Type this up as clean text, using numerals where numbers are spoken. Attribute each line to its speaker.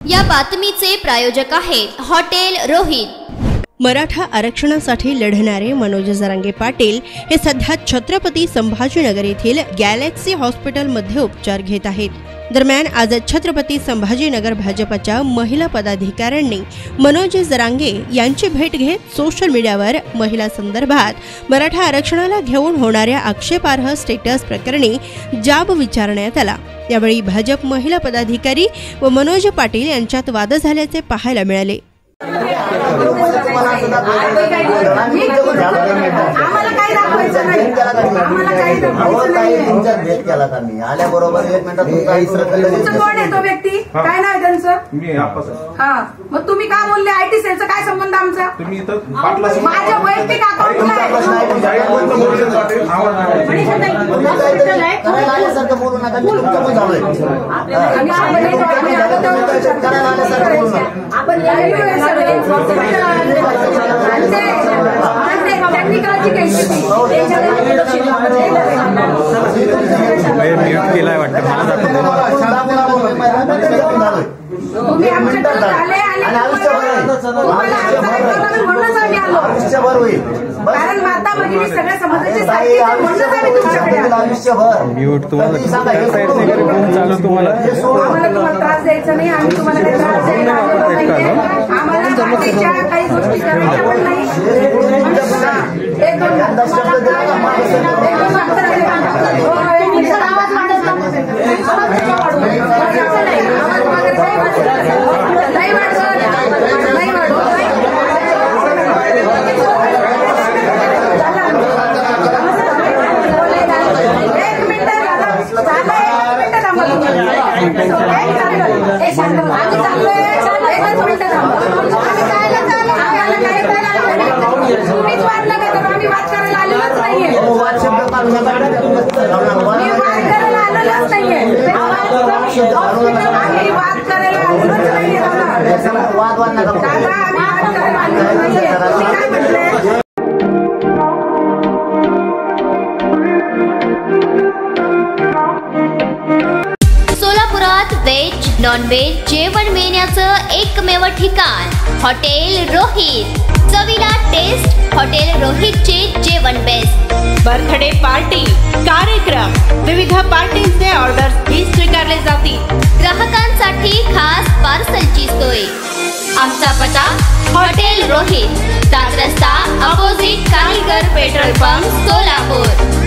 Speaker 1: या बातमीचे प्रायोजक आहेत हॉटेल रोहित।
Speaker 2: मराठा आरक्षणासाठी लढणारे मनोज जरांगे पाटील हे सध्या छत्रपती संभाजीनगर येथील गॅलेक्सी हॉस्पिटलमध्ये उपचार घेत आहेत। दरम्यान आज छत्रपती संभाजीनगर भाजपच्या महिला पदाधिकाऱ्यांनी मनोज जरांगे यांची भेट घेत सोशल मीडियावर महिला संदर्भात मराठा आरक्षणाला घेऊन होणाऱ्या आक्षेपार्ह स्टेटस प्रकरणी जाब विचारण्यात आला। यावेळी भाजप महिला पदाधिकारी व मनोज पाटील यांच्यात वाद झाल्याचे पाहायला मिळाले।
Speaker 3: आल्याबरोबर 1 मिनिटात
Speaker 4: कोण आहे तो व्यक्ती, काय नाव त्यांचं? हा, मग तुम्ही काय बोलले? आयटी सेलचा काय संबंध आमचा? माझ्या वैयक्तिक अकाउंटला
Speaker 3: बोलू नका,
Speaker 5: केलाय वाटतं
Speaker 4: तुम्ही आमच्याकडे आले आणि
Speaker 3: आयुष्यभर होईल,
Speaker 4: कारण माता भगिनी सगळ्या समाजाचे आम्हाला तुम्हाला त्रास द्यायचा नाही, आम्ही तुम्हाला काही त्रास द्यायला आम्हाला काही गोष्टी करायच्या पण नाही।
Speaker 1: सोलापुरात वेज नॉन वेज जेवण मिळण्याचं एकमेव ठिकाण हॉटेल रोहित। चवीला टेस्ट हॉटेल रोहितचे जेवण बेस्ट।
Speaker 2: बर्थडे पार्टी, कार्यक्रम, विविध पार्टींचे ऑर्डर्स ही स्वीकारले जातील।
Speaker 1: ग्राहकांसाठी खास पार्सलची सोय। आमचा पत्ता हॉटेल रोहित, 7 रस्ता opposite Kaligar petrol pump, Solapur.